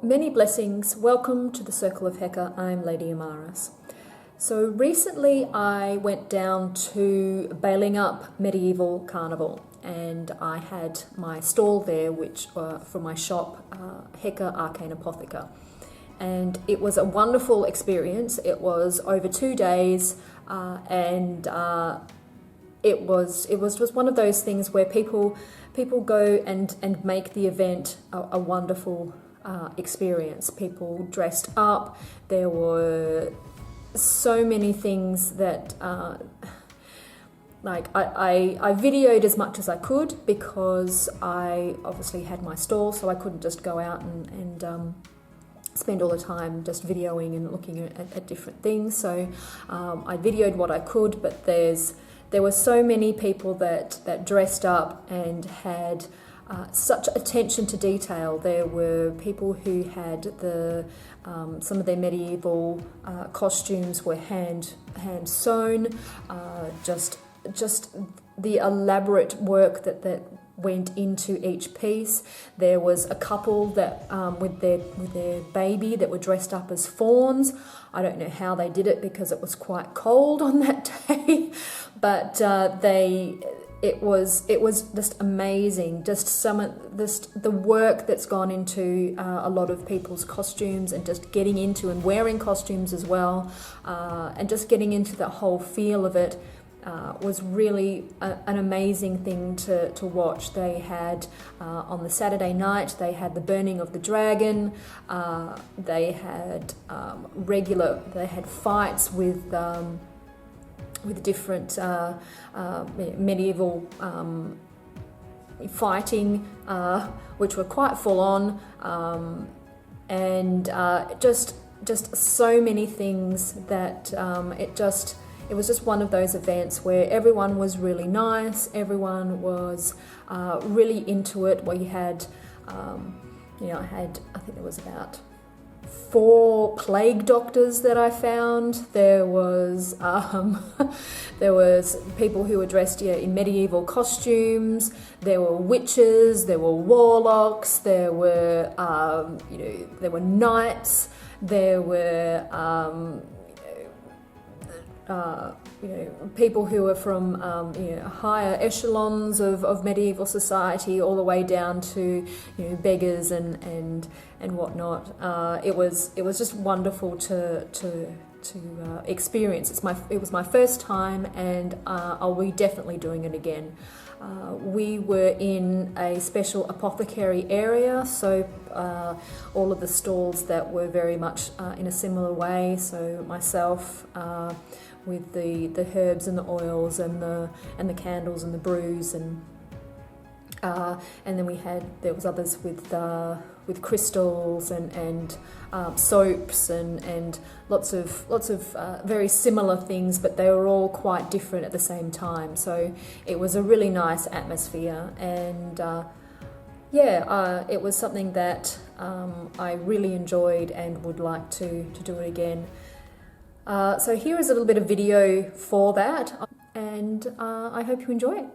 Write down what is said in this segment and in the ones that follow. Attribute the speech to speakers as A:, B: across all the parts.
A: Many blessings. Welcome to the Circle of Heka. I'm Lady Amaris. So recently I went down to Balingup Medieval Carnival and I had my stall there, which for my shop, Heka Arcane Apotheca. And it was a wonderful experience. It was over 2 days and it was just one of those things where people go and make the event a wonderful experience. People dressed up. There were so many things that I videoed as much as I could because I obviously had my stall, so I couldn't just go out and spend all the time just videoing and looking at different things. So I videoed what I could, but there were so many people that dressed up and had such attention to detail. There were people who had some of their medieval costumes were hand sewn. Just the elaborate work that went into each piece. There was a couple that with their baby that were dressed up as fawns. I don't know how they did it because it was quite cold on that day, but It was just amazing. Just the work that's gone into a lot of people's costumes and just getting into and wearing costumes as well, and just getting into the whole feel of it was really an amazing thing to watch. They had on the Saturday night they had the burning of the dragon. They had they had fights with different medieval fighting, which were quite full on, and just so many things that it was just one of those events where everyone was really nice, everyone was really into it. Where you had, I think there was about 4 plague doctors that I found. There was people who were dressed in medieval costumes. There were witches. There were warlocks. There were there were knights. There were people who were from higher echelons of medieval society, all the way down to beggars and whatnot. It was just wonderful to experience. It was my first time, and I'll be definitely doing it again. We were in a special apothecary area, so all of the stalls that were very much in a similar way. So myself with the herbs and the oils and the candles and the brews, and then there was others with crystals and soaps and lots of very similar things, but they were all quite different at the same time. So it was a really nice atmosphere, and it was something that I really enjoyed and would like to do it again. So here is a little bit of video for that, and I hope you enjoy it.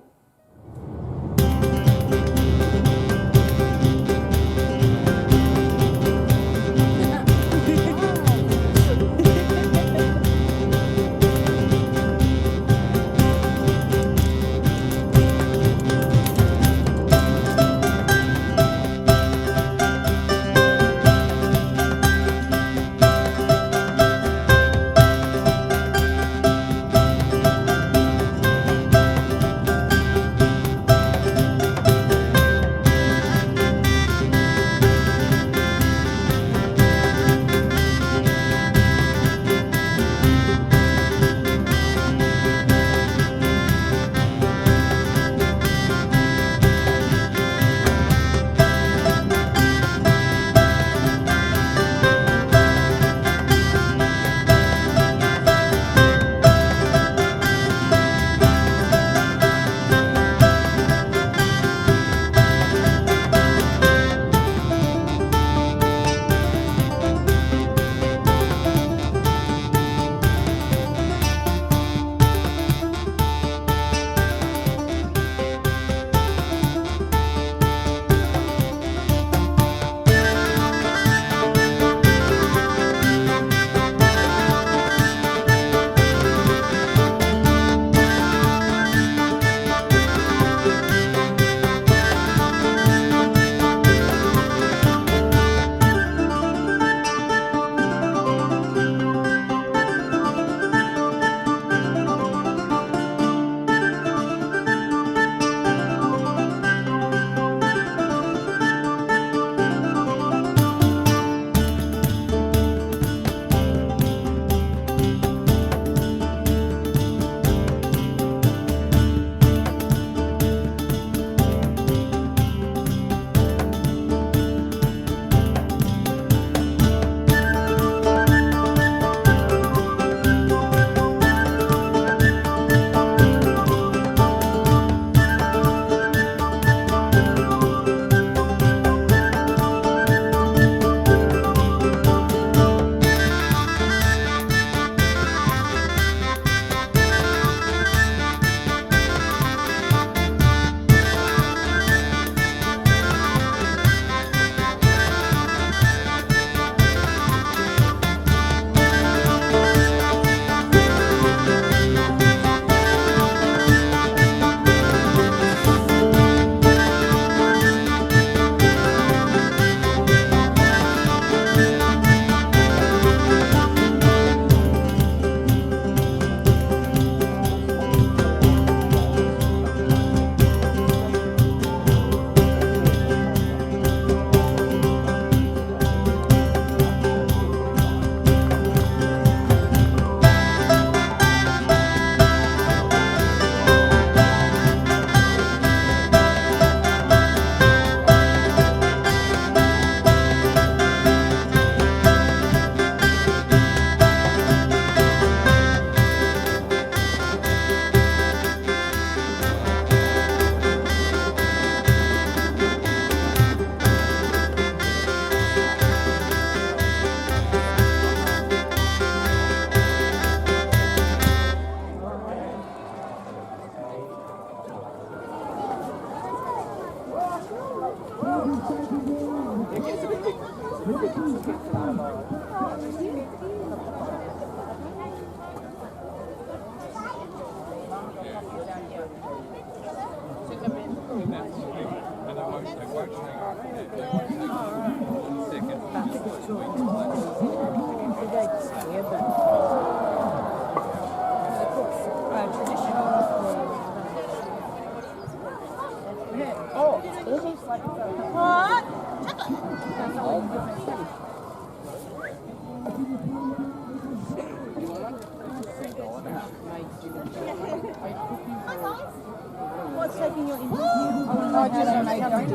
B: time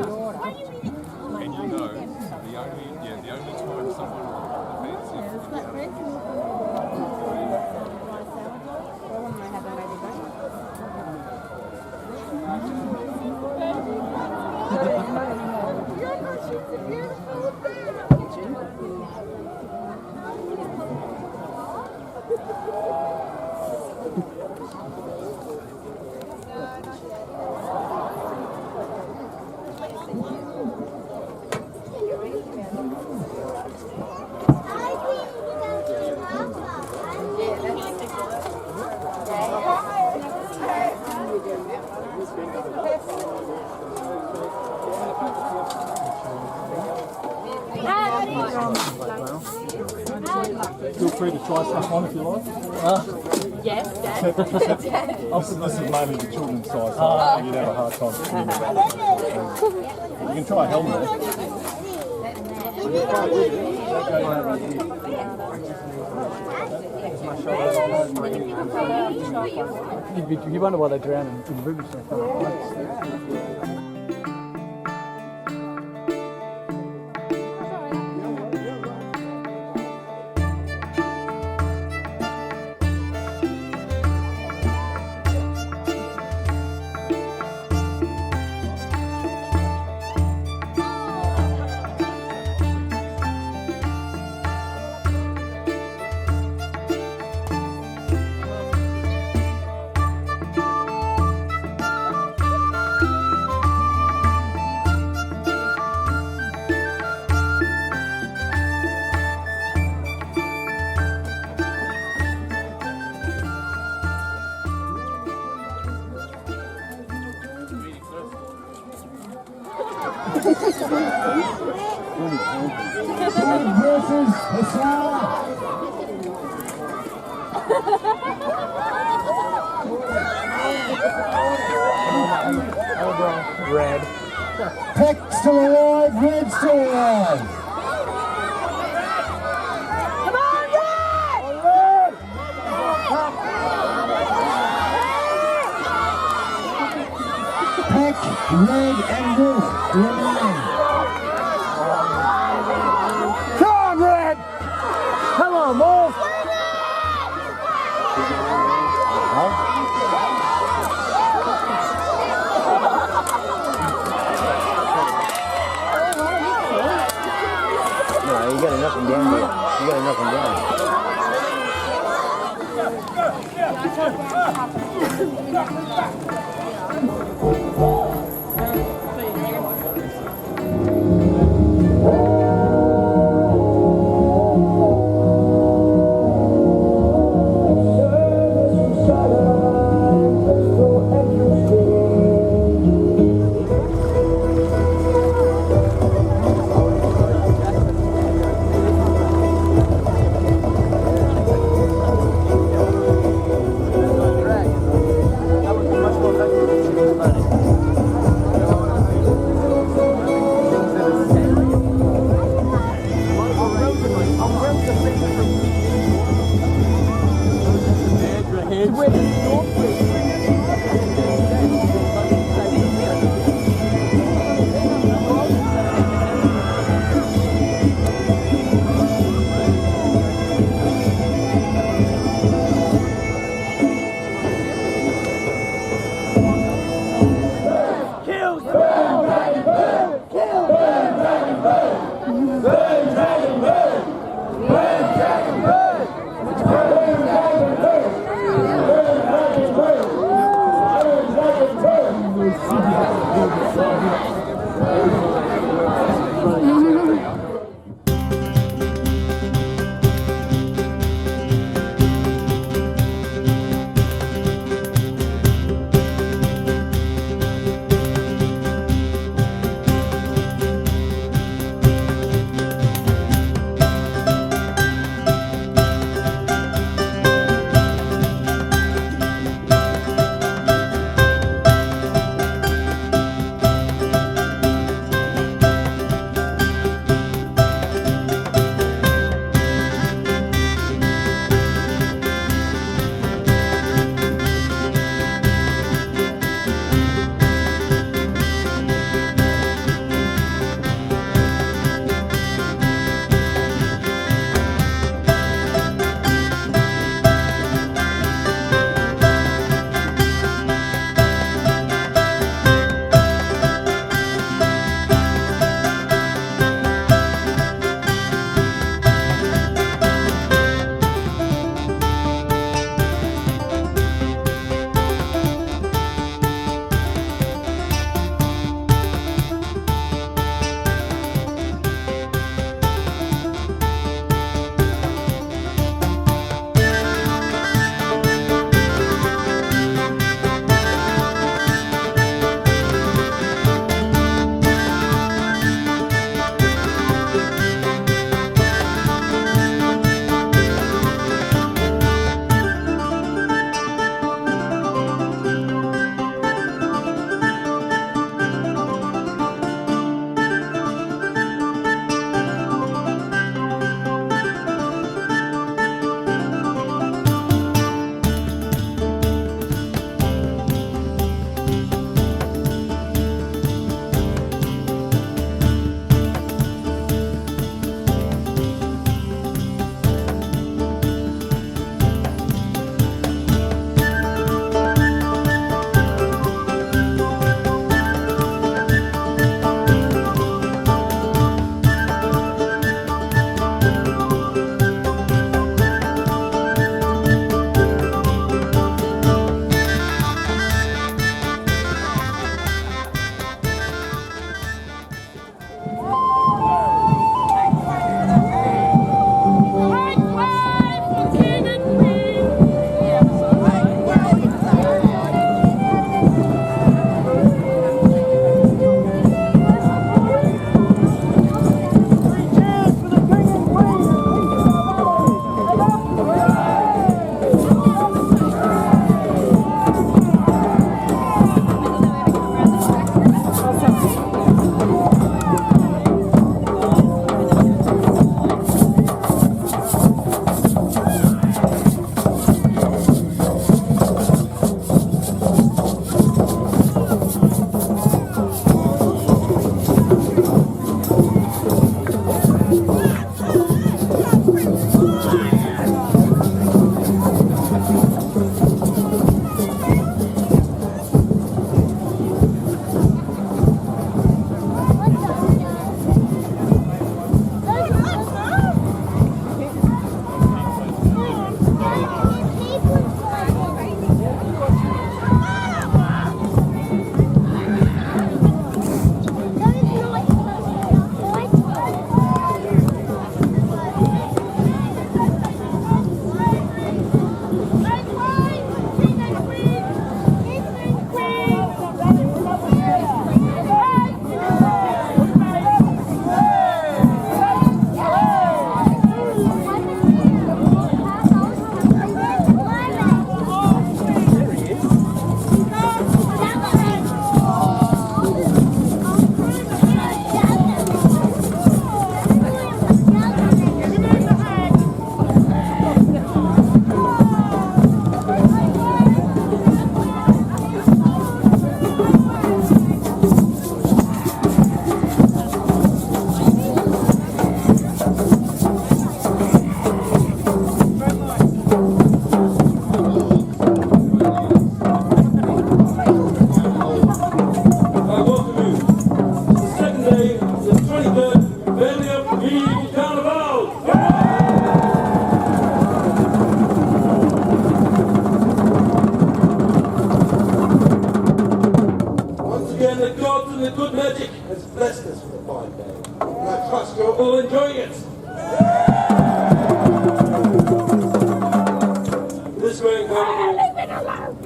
B: someone feel free to try stuff on if you like.
C: Yes, Dad.
B: Obviously, this is mainly the children's size, so you'd have a hard time fitting it. You can try a helmet.
D: You wonder why they drown in rivers so far.
B: Red.
E: Peck still alive, Red still alive.
C: Come on,
E: Peck, Red and Wolf remain.
D: Come on, Red! Come on, Wolf!
F: No, you gotta knock him down here. You gotta knock him down.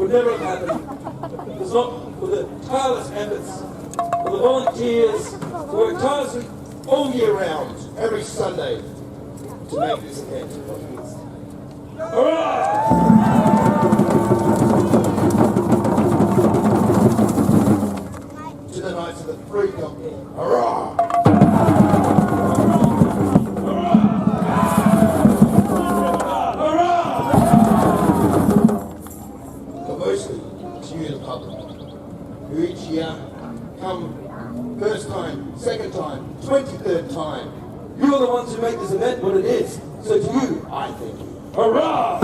G: would never have happened if it was not for the tireless efforts of the volunteers who work tirelessly all year round, every Sunday, to make this event what it is. Hurrah! To the Knights of the Free Company, hurrah! Who each year come first time, second time, 23rd time. You are the ones who make this event what it is. So to you, I thank you. Hurrah!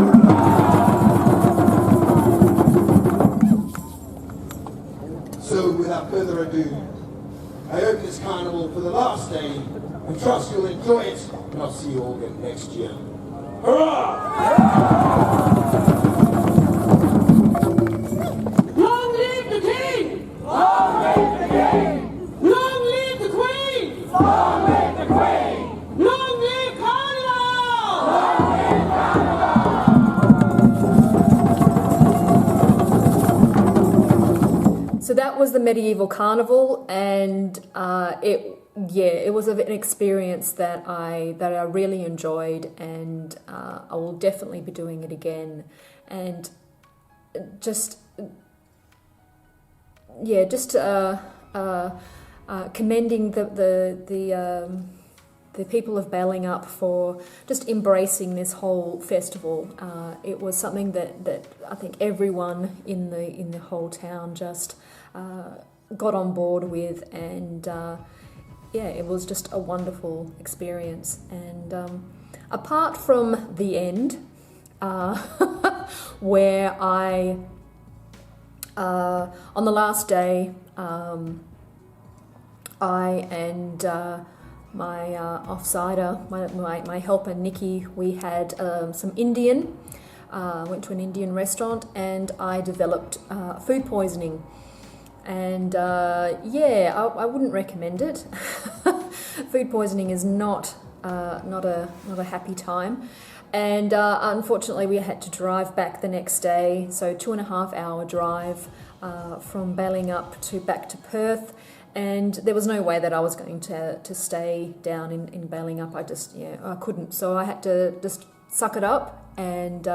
G: So without further ado, I open this carnival for the last day and trust you'll enjoy it, and I'll see you all again next year. Hurrah!
A: So that was the Medieval Carnival, and it was an experience that I really enjoyed, and I will definitely be doing it again. And just commending the people of Balingup for just embracing this whole festival. It was something that I think everyone in the whole town just got on board with, and it was just a wonderful experience. And apart from the end, where I on the last day, I and my offsider, my helper Nikki, we had some Indian, went to an Indian restaurant, and I developed food poisoning. And I wouldn't recommend it. Food poisoning is not a happy time. And unfortunately we had to drive back the next day, so 2.5 hour drive from Balingup back to Perth. And there was no way that I was going to stay down in Balingup. I couldn't. So I had to just suck it up and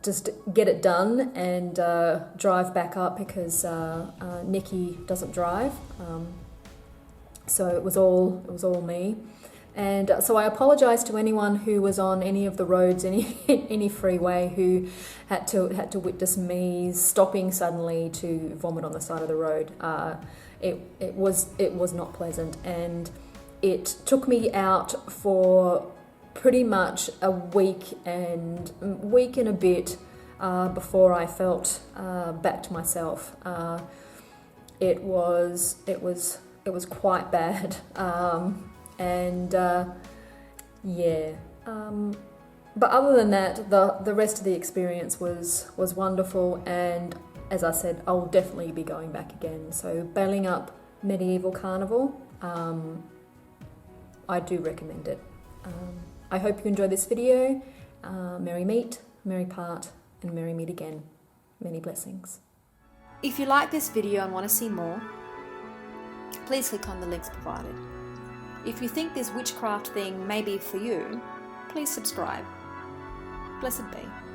A: just get it done and drive back up, because Nikki doesn't drive. So it was all me. And so I apologise to anyone who was on any of the roads, any freeway, who had to witness me stopping suddenly to vomit on the side of the road. It was not pleasant, and it took me out for pretty much a week and a bit before I felt back to myself. It was quite bad, but other than that, the rest of the experience was wonderful, and as I said, I'll definitely be going back again. So Balingup Medieval Carnival, I do recommend it. I hope you enjoyed this video. Merry meet, merry part, and merry meet again. Many blessings.
H: If you like this video and want to see more, please click on the links provided. If you think this witchcraft thing may be for you, please subscribe. Blessed be.